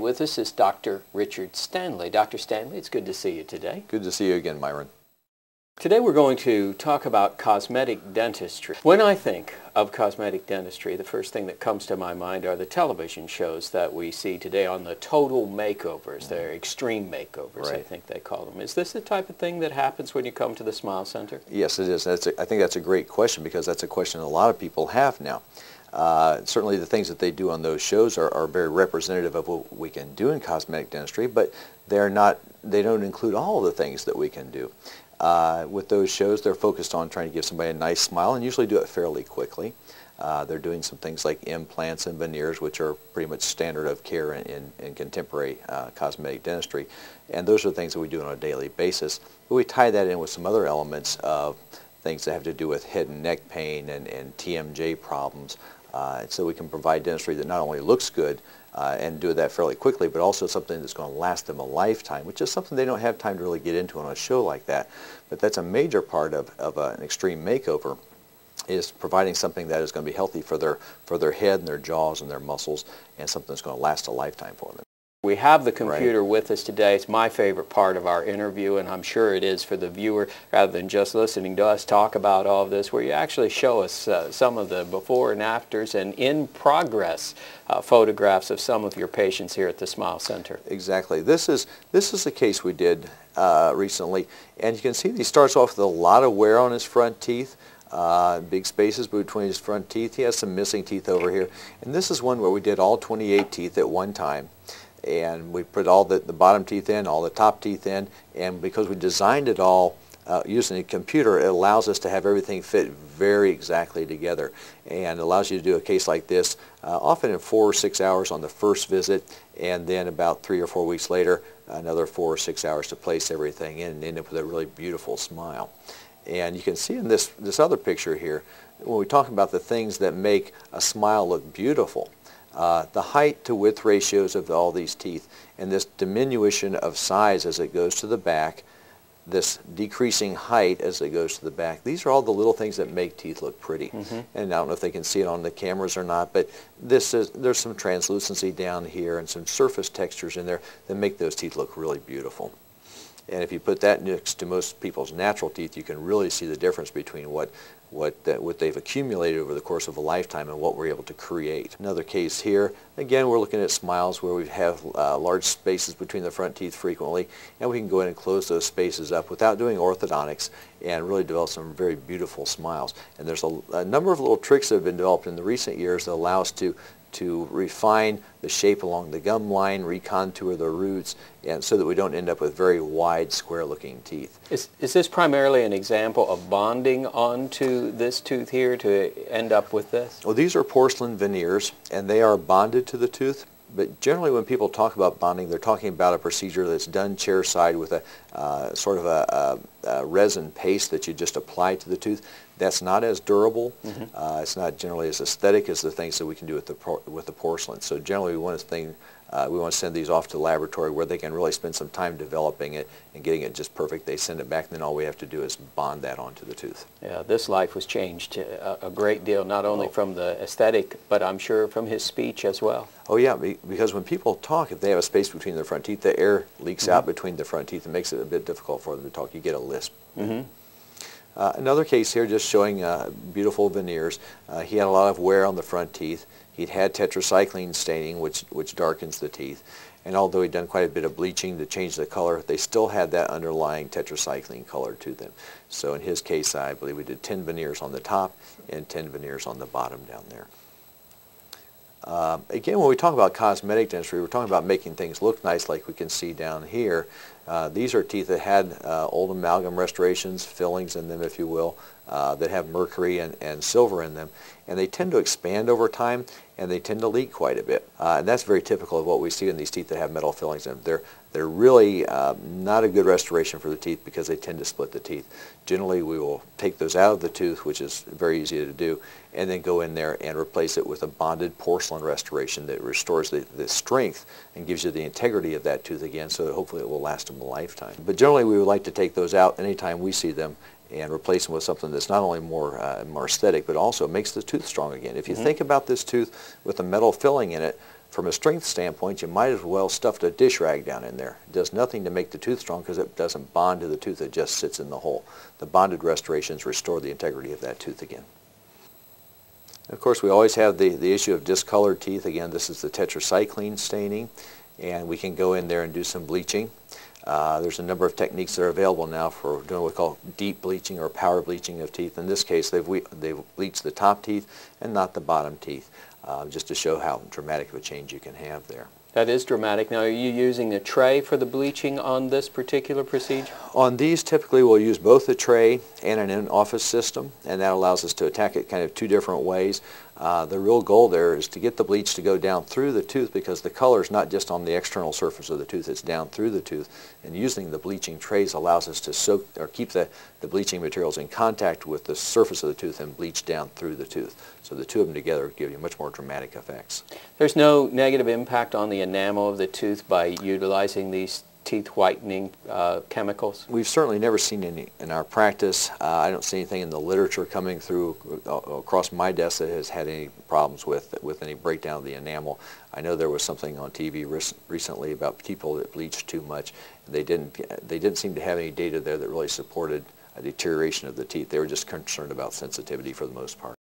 With us is Dr. Richard Stanley. Dr. Stanley, it's good to see you today. Good to see you again, Myron. Today we're going to talk about cosmetic dentistry. When I think of cosmetic dentistry, the first thing that comes to my mind are the television shows that we see today on the total makeovers, the extreme makeovers, Right. I think they call them. Is this the type of thing that happens when you come to the Smile Center? Yes, it is. I think that's a great question because that's a question a lot of people have now. Certainly the things that they do on those shows are very representative of what we can do in cosmetic dentistry, but they don't include all of the things that we can do. With those shows, they're focused on trying to give somebody a nice smile and usually do it fairly quickly. They're doing some things like implants and veneers, which are pretty much standard of care in contemporary cosmetic dentistry. And those are things that we do on a daily basis. But we tie that in with some other elements of things that have to do with head and neck pain and TMJ problems. So we can provide dentistry that not only looks good and do that fairly quickly, but also something that's going to last them a lifetime, which is something they don't have time to really get into on a show like that. But that's a major part of an extreme makeover, is providing something that is going to be healthy for their head and their jaws and their muscles, and something that's going to last a lifetime for them. We have the computer with us today. It's my favorite part of our interview, and I'm sure it is for the viewer, rather than just listening to us talk about all of this, where you actually show us some of the before and afters and in-progress photographs of some of your patients here at the Smile Center. Exactly. This is a case we did recently, and you can see he starts off with a lot of wear on his front teeth. Big spaces between his front teeth. He has some missing teeth over here. And this is one where we did all 28 teeth at one time. And we put all the bottom teeth in, all the top teeth in, and because we designed it all using a computer, it allows us to have everything fit very exactly together, and allows you to do a case like this often in 4 or 6 hours on the first visit, and then about 3 or 4 weeks later, another 4 or 6 hours to place everything in and end up with a really beautiful smile. And you can see in this other picture here, when we talk about the things that make a smile look beautiful, the height to width ratios of all these teeth, and this diminution of size as it goes to the back, this decreasing height as it goes to the back, these are all the little things that make teeth look pretty. And I don't know if they can see it on the cameras or not, but there's some translucency down here and some surface textures in there that make those teeth look really beautiful. And if you put that next to most people's natural teeth, you can really see the difference between what they've accumulated over the course of a lifetime and what we're able to create. Another case here, again, we're looking at smiles where we have large spaces between the front teeth frequently, and we can go in and close those spaces up without doing orthodontics and really develop some very beautiful smiles. And there's a number of little tricks that have been developed in the recent years that allow us to refine the shape along the gum line, recontour the roots, and so that we don't end up with very wide, square-looking teeth. Is this primarily an example of bonding onto this tooth here to end up with this? Well, these are porcelain veneers, and they are bonded to the tooth. But generally when people talk about bonding, they're talking about a procedure that's done chair-side with a sort of a resin paste that you just apply to the tooth. That's not as durable. It's not generally as aesthetic as the things that we can do with the porcelain. So generally we want to send these off to the laboratory where they can really spend some time developing it and getting it just perfect. They send it back, and then all we have to do is bond that onto the tooth. Yeah, this life was changed a great deal, not only from the aesthetic, but I'm sure from his speech as well. Oh yeah, because when people talk, if they have a space between their front teeth, the air leaks out between the front teeth and makes it a bit difficult for them to talk. You get a lisp. Another case here just showing beautiful veneers. He had a lot of wear on the front teeth. He'd had tetracycline staining, which darkens the teeth. And although he'd done quite a bit of bleaching to change the color, they still had that underlying tetracycline color to them. So in his case, I believe we did 10 veneers on the top and 10 veneers on the bottom down there. Again, when we talk about cosmetic dentistry, we're talking about making things look nice, like we can see down here. These are teeth that had old amalgam restorations, fillings in them, if you will, that have mercury and silver in them. And they tend to expand over time, and they tend to leak quite a bit. And that's very typical of what we see in these teeth that have metal fillings in them. They're really not a good restoration for the teeth because they tend to split the teeth. Generally, we will take those out of the tooth, which is very easy to do, and then go in there and replace it with a bonded porcelain restoration that restores the strength and gives you the integrity of that tooth again, so that hopefully it will last them a lifetime. But generally, we would like to take those out anytime we see them and replace them with something that's not only more aesthetic, but also makes the tooth strong again. If you think about this tooth with a metal filling in it, From a strength standpoint, you might as well stuff a dish rag down in there. It does nothing to make the tooth strong because it doesn't bond to the tooth, it just sits in the hole. The bonded restorations restore the integrity of that tooth again. Of course, we always have the issue of discolored teeth. Again, this is the tetracycline staining, and we can go in there and do some bleaching. There's a number of techniques that are available now for doing what we call deep bleaching or power bleaching of teeth. In this case, they've bleached the top teeth and not the bottom teeth, just to show how dramatic of a change you can have there. That is dramatic. Now, are you using a tray for the bleaching on this particular procedure? On these, typically we'll use both a tray and an in-office system, and that allows us to attack it kind of two different ways. The real goal there is to get the bleach to go down through the tooth, because the color is not just on the external surface of the tooth, it's down through the tooth. And using the bleaching trays allows us to soak or keep the bleaching materials in contact with the surface of the tooth and bleach down through the tooth. So the two of them together give you much more dramatic effects. There's no negative impact on the enamel of the tooth by utilizing these teeth whitening chemicals? We've certainly never seen any in our practice. I don't see anything in the literature coming through across my desk that has had any problems with any breakdown of the enamel. I know there was something on TV recently about people that bleached too much. They didn't seem to have any data there that really supported a deterioration of the teeth. They were just concerned about sensitivity for the most part.